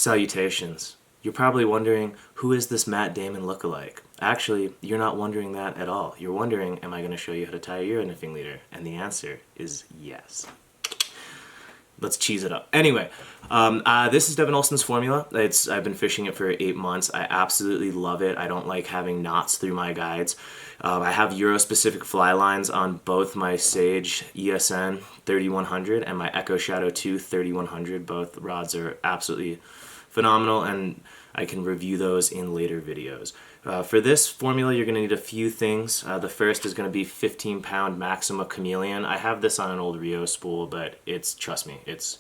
Salutations. You're probably wondering, who is this Matt Damon lookalike? Actually, you're not wondering that at all. You're wondering, am I going to show you how to tie a Euro nymphing leader? And the answer is yes. Let's cheese it up. Anyway, this is Devin Olsen's formula. I've been fishing it for 8 months. I absolutely love it. I don't like having knots through my guides. I have Euro-specific fly lines on both my Sage ESN 3100 and my Echo Shadow 2 3100. Both rods are absolutely phenomenal, and I can review those in later videos. For this formula, you're going to need a few things. The first is going to be 15-pound Maxima Chameleon. I have this on an old Rio spool, but trust me, let's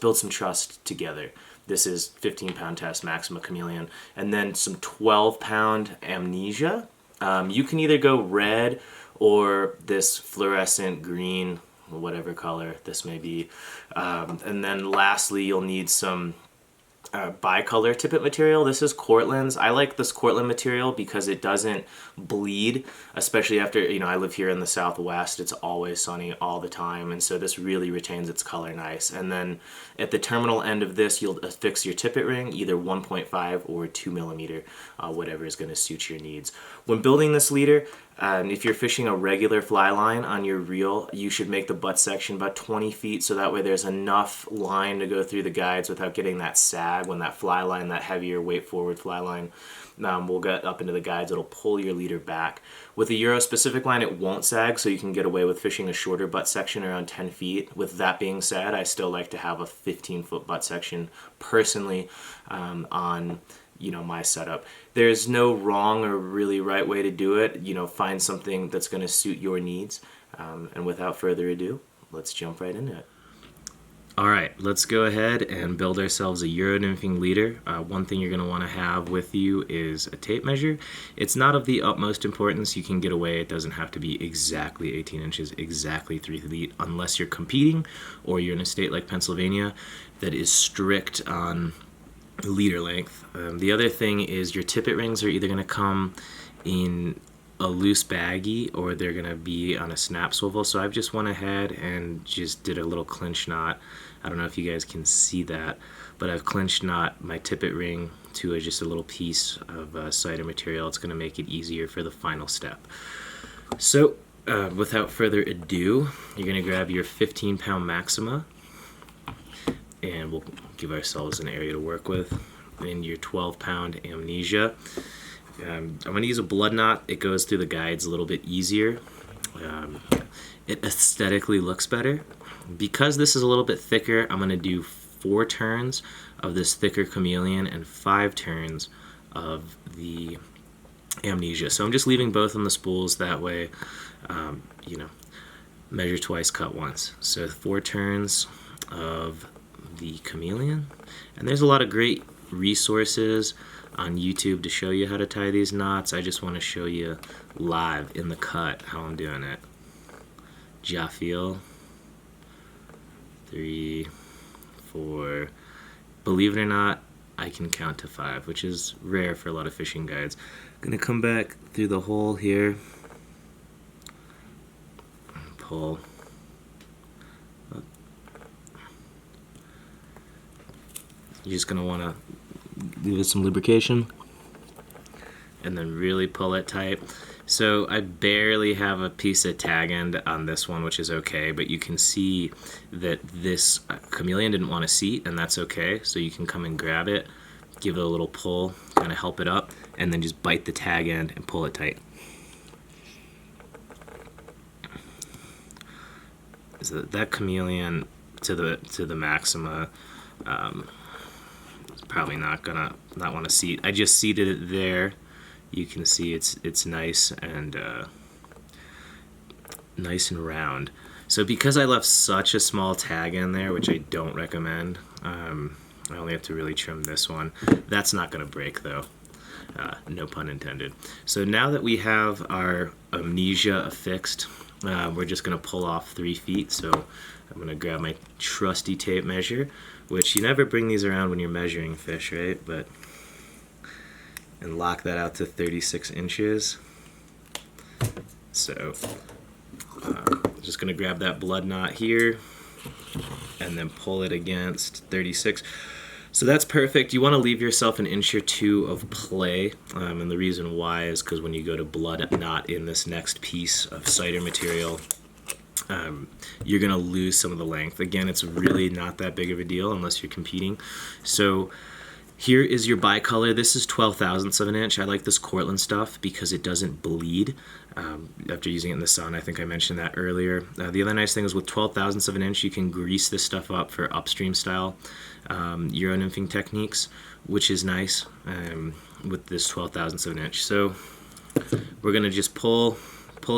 build some trust together. This is 15-pound test Maxima Chameleon. And then some 12-pound Amnesia. You can either go red or this fluorescent green, whatever color this may be. And then lastly, you'll need some bicolor tippet material. This is Cortland's. I like this Cortland material because it doesn't bleed, especially after, I live here in the Southwest. It's always sunny all the time, and so this really retains its color nice. And then at the terminal end of this, you'll affix your tippet ring, either 1.5 or 2 millimeter, whatever is going to suit your needs. When building this leader, if you're fishing a regular fly line on your reel, you should make the butt section about 20 feet, so that way there's enough line to go through the guides without getting that sag. When that fly line, that heavier weight forward fly line, will get up into the guides, it'll pull your leader back. With a Euro specific line, it won't sag, so you can get away with fishing a shorter butt section around 10 feet. With that being said, I still like to have a 15-foot butt section personally on my setup. There's no wrong or really right way to do it. Find something that's going to suit your needs. And without further ado, let's jump right into it. All right, let's go ahead and build ourselves a Euro nymphing leader. One thing you're going to want to have with you is a tape measure. It's not of the utmost importance. You can get away. It doesn't have to be exactly 18 inches, exactly 3 feet, unless you're competing or you're in a state like Pennsylvania that is strict on leader length. The other thing is your tippet rings are either going to come in a loose baggie or they're going to be on a snap swivel. So I've just went ahead and just did a little clinch knot. I don't know if you guys can see that, but I've clinch knot my tippet ring to just a little piece of cider material. It's going to make it easier for the final step. So without further ado, you're going to grab your 15-pound Maxima, and we'll give ourselves an area to work with, in your 12-pound Amnesia. I'm going to use a blood knot. It goes through the guides a little bit easier. It aesthetically looks better. Because this is a little bit thicker, I'm going to do 4 turns of this thicker Chameleon and 5 turns of the Amnesia. So I'm just leaving both on the spools, that way, measure twice, cut once. So 4 turns of the Chameleon. And there's a lot of great resources on YouTube to show you how to tie these knots. I just want to show you live in the cut how I'm doing it. Jaffiel, 3, 4. Believe it or not, I can count to 5, which is rare for a lot of fishing guides. I'm gonna come back through the hole here, pull. You're just gonna want to give it some lubrication and then really pull it tight. So I barely have a piece of tag end on this one, which is okay, but you can see that this Chameleon didn't want to seat, and that's okay. So you can come and grab it, give it a little pull, kind of help it up, and then just bite the tag end and pull it tight. So that Chameleon to the Maxima, probably not want to seat. I just seated it there. You can see it's nice and round. So because I left such a small tag in there, which I don't recommend, I only have to really trim this one. That's not going to break though. No pun intended. So now that we have our Amnesia affixed, we're just going to pull off 3 feet. So I'm going to grab my trusty tape measure, which you never bring these around when you're measuring fish, right? And lock that out to 36 inches. So just going to grab that blood knot here and then pull it against 36. So that's perfect. You want to leave yourself an inch or two of play, and the reason why is because when you go to blood knot in this next piece of cider material, you're going to lose some of the length. Again, it's really not that big of a deal unless you're competing. So here is your bicolor. This is 12 thousandths of an inch. I like this Cortland stuff because it doesn't bleed after using it in the sun. I think I mentioned that earlier. The other nice thing is with 12 thousandths of an inch, you can grease this stuff up for upstream style Euro nymphing techniques, which is nice with this 12 thousandths of an inch. So we're going to just pull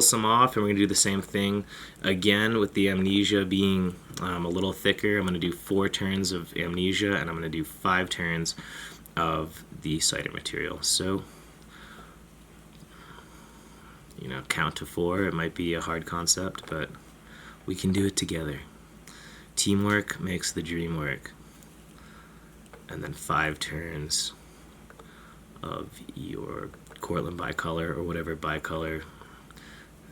some off, and we're going to do the same thing again with the amnesia being a little thicker. I'm going to do 4 turns of amnesia, and I'm going to do 5 turns of the cider material. So, you know, count to 4. It might be a hard concept, but we can do it together. Teamwork makes the dream work. And then 5 turns of your Cortland bicolor, or whatever bicolor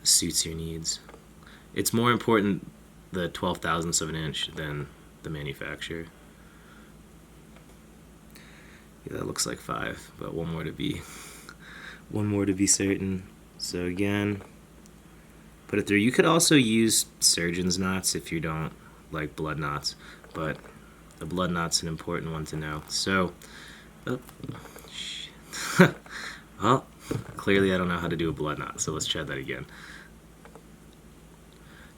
suits your needs. It's more important the 12 thousandths of an inch than the manufacturer. Yeah, that looks like 5, but one more to be certain. So again, put it through. You could also use surgeon's knots if you don't like blood knots, but the blood knot's an important one to know. So, well, clearly I don't know how to do a blood knot, so let's try that again.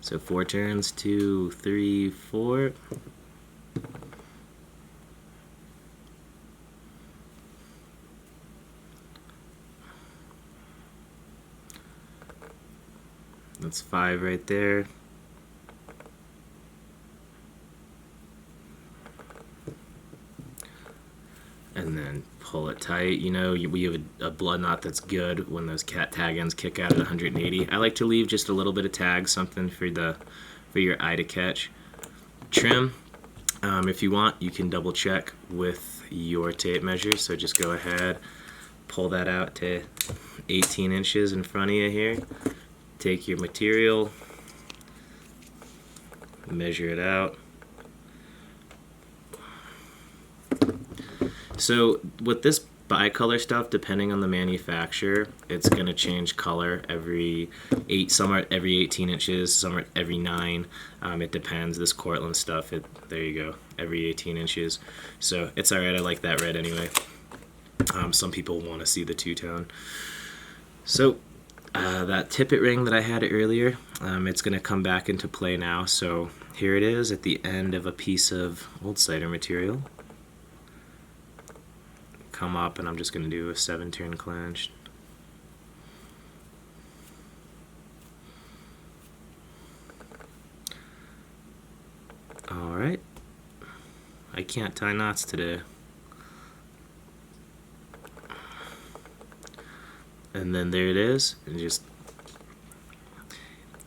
So 4 turns, 2, 3, 4. That's 5 right there. And then pull it tight. You know, we have a blood knot that's good when those tag ends kick out at 180. I like to leave just a little bit of tag, something for your eye to catch. Trim, if you want, you can double check with your tape measure. So just go ahead, pull that out to 18 inches in front of you here. Take your material, measure it out. So with this bicolor stuff, depending on the manufacturer, it's going to change color every 8, some are every 18 inches, some are every 9. It depends. This Cortland stuff, there you go, every 18 inches. So it's alright, I like that red anyway. Some people want to see the two-tone. So that tippet ring that I had earlier, it's going to come back into play now. So here it is at the end of a piece of old cider material. Come up, and I'm just going to do a 7-turn clench. Alright. I can't tie knots today. And then there it is, and just,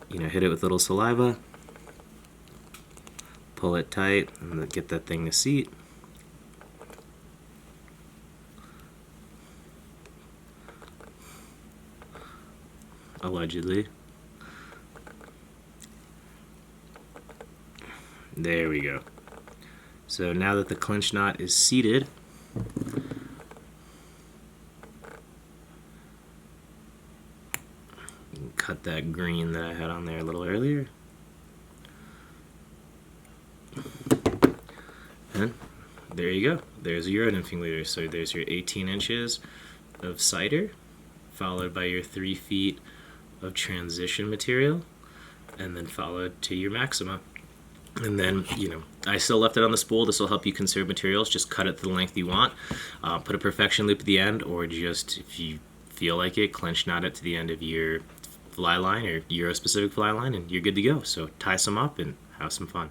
you know, hit it with a little saliva, pull it tight, and get that thing to seat. Allegedly. There we go. So now that the clinch knot is seated, cut that green that I had on there a little earlier. And there you go. There's your nymphing leader. So there's your 18 inches of cider, followed by your 3 feet of transition material, and then followed to your maxima. And then, you know, I still left it on the spool. This will help you conserve materials. Just cut it to the length you want. Put a perfection loop at the end, or just, if you feel like it, clench knot it to the end of your fly line or Euro specific fly line, and you're good to go. So tie some up and have some fun.